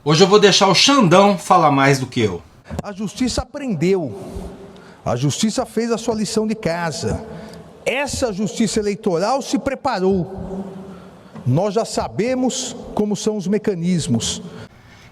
Hoje eu vou deixar o Xandão falar mais do que eu. A justiça aprendeu. A justiça fez a sua lição de casa. Essa justiça eleitoral se preparou. Nós já sabemos como são os mecanismos.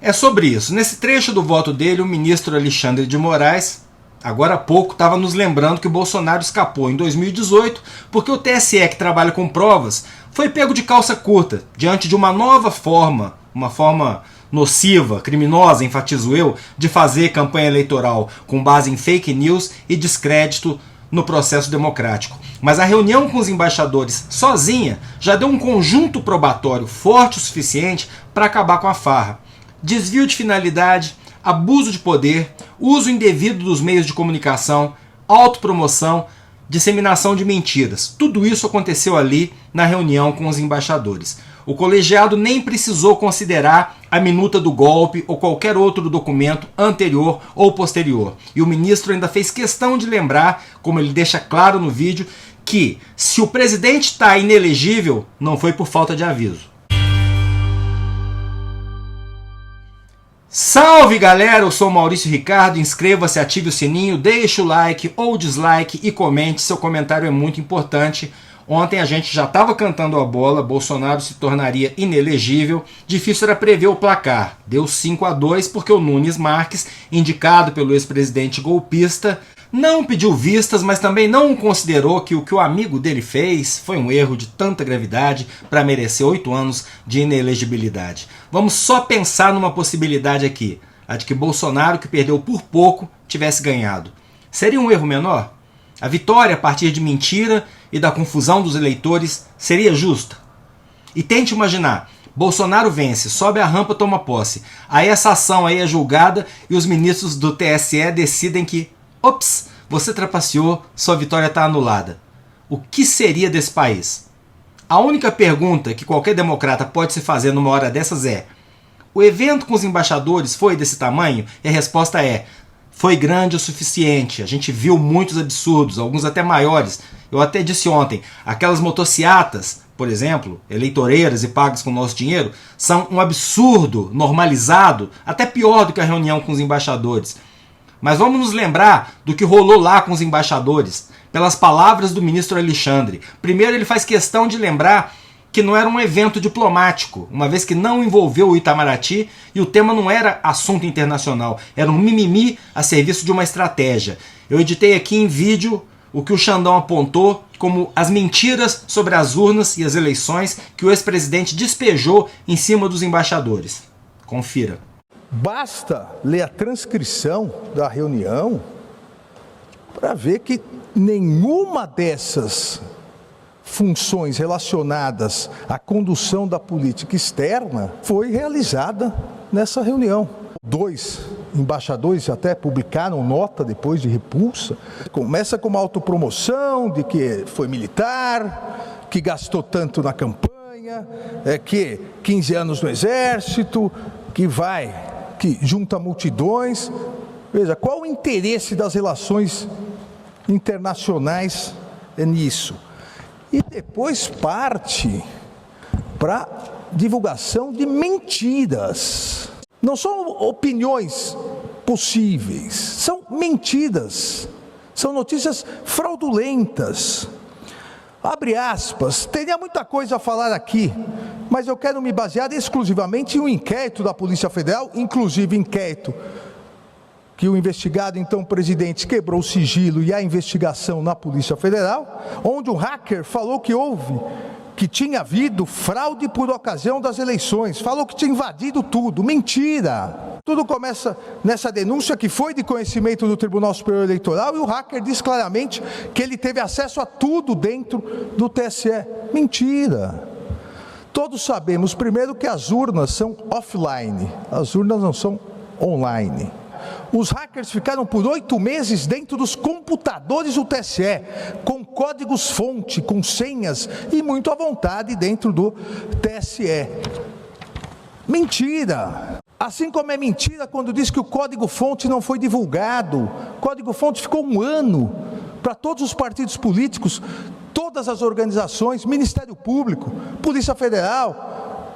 É sobre isso. Nesse trecho do voto dele, o ministro Alexandre de Moraes, agora há pouco, estava nos lembrando que o Bolsonaro escapou em 2018 porque o TSE, que trabalha com provas, foi pego de calça curta diante de uma nova forma, uma forma nociva, criminosa, enfatizo eu, de fazer campanha eleitoral com base em fake news e descrédito no processo democrático. Mas a reunião com os embaixadores sozinha já deu um conjunto probatório forte o suficiente para acabar com a farra. Desvio de finalidade, abuso de poder, uso indevido dos meios de comunicação, autopromoção, disseminação de mentiras. Tudo isso aconteceu ali na reunião com os embaixadores. O colegiado nem precisou considerar a minuta do golpe ou qualquer outro documento anterior ou posterior. E o ministro ainda fez questão de lembrar, como ele deixa claro no vídeo, que se o presidente está inelegível, não foi por falta de aviso. Salve galera, eu sou o Maurício Ricardo, inscreva-se, ative o sininho, deixe o like ou dislike e comente, seu comentário é muito importante. Ontem a gente já estava cantando a bola, Bolsonaro se tornaria inelegível, difícil era prever o placar. Deu 5-2 porque o Nunes Marques, indicado pelo ex-presidente golpista, não pediu vistas, mas também não considerou que o que o amigo dele fez foi um erro de tanta gravidade para merecer 8 anos de inelegibilidade. Vamos só pensar numa possibilidade aqui, a de que Bolsonaro, que perdeu por pouco, tivesse ganhado. Seria um erro menor? A vitória a partir de mentira e da confusão dos eleitores seria justa? E tente imaginar, Bolsonaro vence, sobe a rampa, toma posse. Aí essa ação aí é julgada e os ministros do TSE decidem que, ops, você trapaceou, sua vitória está anulada. O que seria desse país? A única pergunta que qualquer democrata pode se fazer numa hora dessas é: o evento com os embaixadores foi desse tamanho? E a resposta é: foi grande o suficiente. A gente viu muitos absurdos, alguns até maiores. Eu até disse ontem, aquelas motociatas, por exemplo, eleitoreiras e pagas com nosso dinheiro, são um absurdo normalizado, até pior do que a reunião com os embaixadores. Mas vamos nos lembrar do que rolou lá com os embaixadores, pelas palavras do ministro Alexandre. Primeiro, ele faz questão de lembrar que não era um evento diplomático, uma vez que não envolveu o Itamaraty e o tema não era assunto internacional, era um mimimi a serviço de uma estratégia. Eu editei aqui em vídeo o que o Xandão apontou como as mentiras sobre as urnas e as eleições que o ex-presidente despejou em cima dos embaixadores. Confira. Basta ler a transcrição da reunião para ver que nenhuma dessas funções relacionadas à condução da política externa foi realizada nessa reunião. 2 embaixadores até publicaram nota depois de repulsa. Começa com uma autopromoção de que foi militar, que gastou tanto na campanha, que 15 anos no exército, que junta multidões. Veja, qual o interesse das relações internacionais nisso? E depois parte para divulgação de mentiras. Não são opiniões possíveis, são mentiras, são notícias fraudulentas. Abre aspas, teria muita coisa a falar aqui, mas eu quero me basear exclusivamente em um inquérito da Polícia Federal, inclusive inquérito que o investigado, então presidente, quebrou o sigilo e a investigação na Polícia Federal, onde um hacker falou que tinha havido fraude por ocasião das eleições, falou que tinha invadido tudo, mentira. Tudo começa nessa denúncia que foi de conhecimento do Tribunal Superior Eleitoral e o hacker diz claramente que ele teve acesso a tudo dentro do TSE, mentira. Todos sabemos, primeiro, que as urnas são offline, as urnas não são online. Os hackers ficaram por 8 meses dentro dos computadores do TSE, com códigos-fonte, com senhas e muito à vontade dentro do TSE. Mentira! Assim como é mentira quando diz que o código-fonte não foi divulgado. O código-fonte ficou 1 ano para todos os partidos políticos, todas as organizações, Ministério Público, Polícia Federal,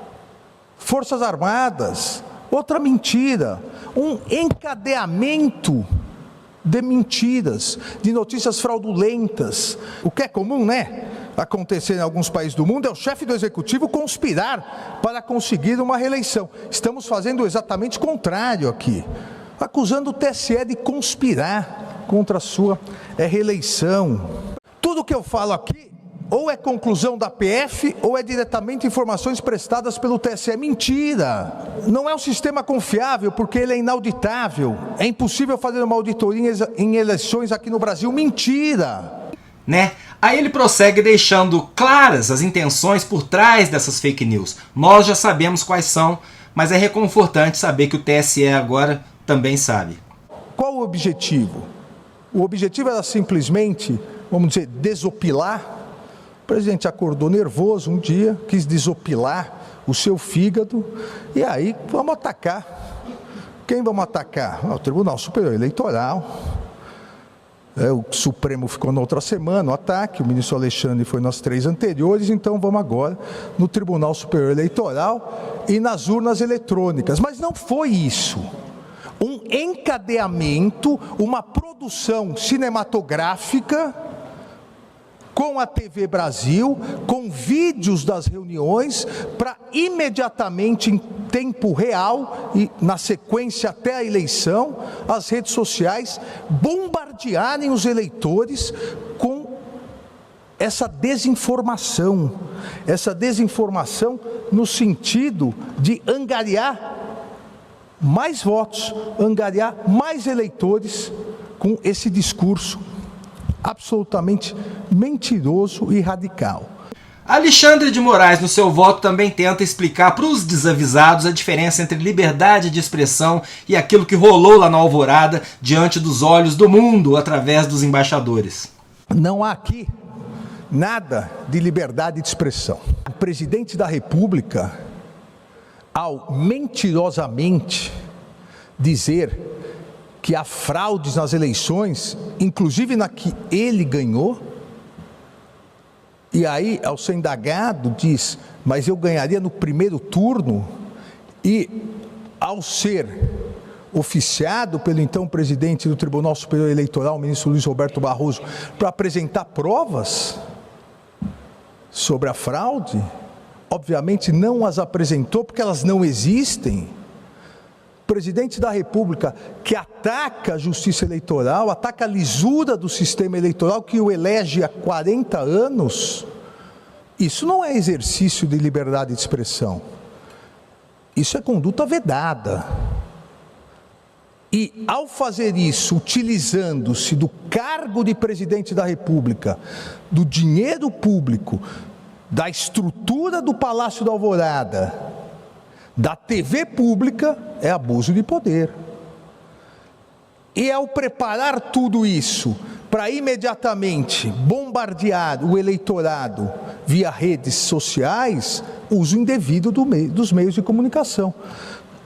Forças Armadas, outra mentira, um encadeamento de mentiras, de notícias fraudulentas. O que é comum, né? Acontecer em alguns países do mundo é o chefe do executivo conspirar para conseguir uma reeleição. Estamos fazendo exatamente o contrário aqui, acusando o TSE de conspirar contra a sua reeleição. Tudo que eu falo aqui ou é conclusão da PF ou é diretamente informações prestadas pelo TSE. Mentira! Não é um sistema confiável porque ele é inauditável. É impossível fazer uma auditoria em eleições aqui no Brasil. Mentira! Né? Aí ele prossegue deixando claras as intenções por trás dessas fake news. Nós já sabemos quais são, mas é reconfortante saber que o TSE agora também sabe. Qual o objetivo? O objetivo era simplesmente, vamos dizer, desopilar. O presidente acordou nervoso um dia, quis desopilar o seu fígado, e aí vamos atacar. Quem vamos atacar? O Tribunal Superior Eleitoral. O Supremo ficou na outra semana, o ataque, o ministro Alexandre foi nas 3 anteriores, então vamos agora no Tribunal Superior Eleitoral e nas urnas eletrônicas. Mas não foi isso. Um encadeamento, uma produção cinematográfica com a TV Brasil, com vídeos das reuniões, para imediatamente, em tempo real e na sequência até a eleição, as redes sociais bombardearem os eleitores com essa desinformação no sentido de angariar mais votos, angariar mais eleitores com esse discurso absolutamente mentiroso e radical. Alexandre de Moraes, no seu voto, também tenta explicar para os desavisados a diferença entre liberdade de expressão e aquilo que rolou lá na Alvorada diante dos olhos do mundo através dos embaixadores. Não há aqui nada de liberdade de expressão. O presidente da República, ao mentirosamente dizer que há fraudes nas eleições, inclusive na que ele ganhou, e aí, ao ser indagado, diz, mas eu ganharia no primeiro turno, e ao ser oficiado pelo então presidente do Tribunal Superior Eleitoral, o ministro Luiz Roberto Barroso, para apresentar provas sobre a fraude, obviamente não as apresentou porque elas não existem. Presidente da República que ataca a justiça eleitoral, ataca a lisura do sistema eleitoral que o elege há 40 anos, isso não é exercício de liberdade de expressão. Isso é conduta vedada. E ao fazer isso, utilizando-se do cargo de presidente da República, do dinheiro público, da estrutura do Palácio da Alvorada, da TV pública, é abuso de poder. E ao preparar tudo isso para imediatamente bombardear o eleitorado via redes sociais, uso indevido dos meios de comunicação.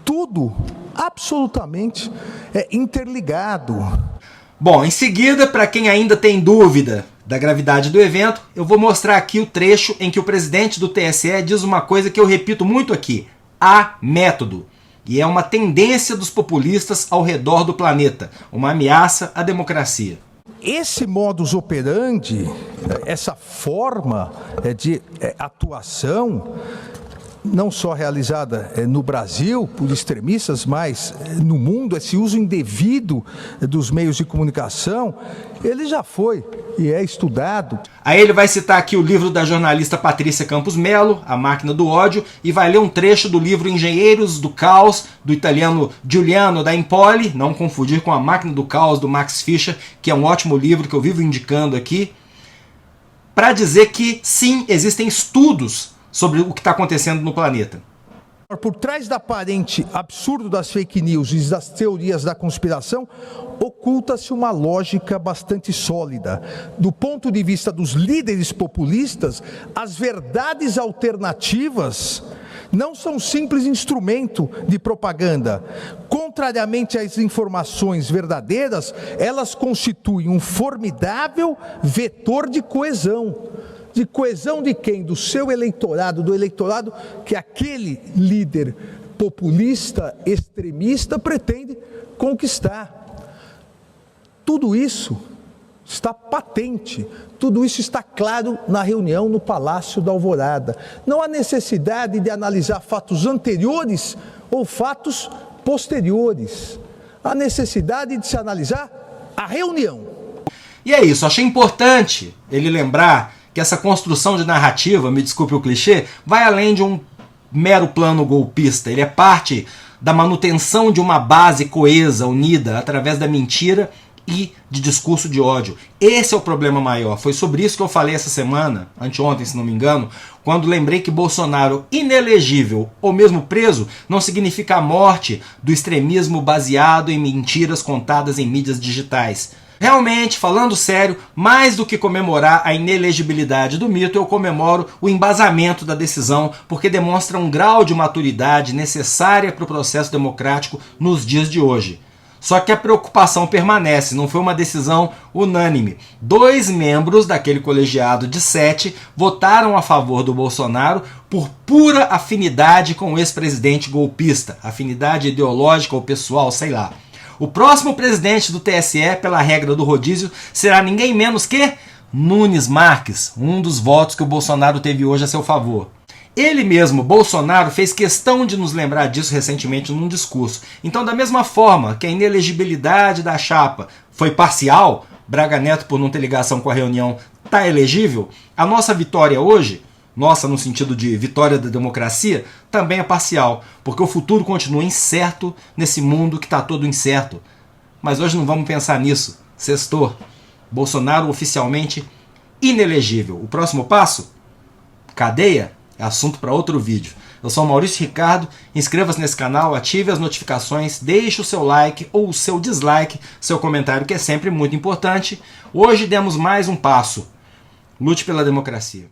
Tudo absolutamente interligado. Bom, em seguida, para quem ainda tem dúvida da gravidade do evento, eu vou mostrar aqui o trecho em que o presidente do TSE diz uma coisa que eu repito muito aqui: há método. E é uma tendência dos populistas ao redor do planeta, uma ameaça à democracia. Esse modus operandi, essa forma de atuação, não só realizada no Brasil por extremistas, mas no mundo, esse uso indevido dos meios de comunicação, ele já foi e é estudado. Aí ele vai citar aqui o livro da jornalista Patrícia Campos Mello, A Máquina do Ódio, e vai ler um trecho do livro Engenheiros do Caos, do italiano Giuliano da Empoli, não confundir com A Máquina do Caos, do Max Fischer, que é um ótimo livro que eu vivo indicando aqui, para dizer que sim, existem estudos sobre o que está acontecendo no planeta. Por trás da aparente absurdo das fake news e das teorias da conspiração, oculta-se uma lógica bastante sólida. Do ponto de vista dos líderes populistas, as verdades alternativas não são simples instrumento de propaganda. Contrariamente às informações verdadeiras, elas constituem um formidável vetor de coesão. De coesão de quem? Do seu eleitorado, do eleitorado que aquele líder populista, extremista pretende conquistar. Tudo isso está patente, tudo isso está claro na reunião no Palácio da Alvorada. Não há necessidade de analisar fatos anteriores ou fatos posteriores. Há necessidade de se analisar a reunião. E é isso, achei importante ele lembrar que essa construção de narrativa, me desculpe o clichê, vai além de um mero plano golpista. Ele é parte da manutenção de uma base coesa, unida, através da mentira e de discurso de ódio. Esse é o problema maior. Foi sobre isso que eu falei essa semana, anteontem, se não me engano, quando lembrei que Bolsonaro inelegível ou mesmo preso não significa a morte do extremismo baseado em mentiras contadas em mídias digitais. Realmente, falando sério, mais do que comemorar a inelegibilidade do mito, eu comemoro o embasamento da decisão, porque demonstra um grau de maturidade necessária para o processo democrático nos dias de hoje. Só que a preocupação permanece, não foi uma decisão unânime. 2 membros daquele colegiado de 7 votaram a favor do Bolsonaro por pura afinidade com o ex-presidente golpista, afinidade ideológica ou pessoal, sei lá. O próximo presidente do TSE, pela regra do rodízio, será ninguém menos que Nunes Marques, um dos votos que o Bolsonaro teve hoje a seu favor. Ele mesmo, Bolsonaro, fez questão de nos lembrar disso recentemente num discurso. Então, da mesma forma que a inelegibilidade da chapa foi parcial, Braga Neto, por não ter ligação com a reunião, está elegível, a nossa vitória hoje, nossa no sentido de vitória da democracia, também é parcial, porque o futuro continua incerto nesse mundo que está todo incerto. Mas hoje não vamos pensar nisso. Sextou. Bolsonaro oficialmente inelegível. O próximo passo? Cadeia? É assunto para outro vídeo. Eu sou o Maurício Ricardo, inscreva-se nesse canal, ative as notificações, deixe o seu like ou o seu dislike, seu comentário que é sempre muito importante. Hoje demos mais um passo. Lute pela democracia.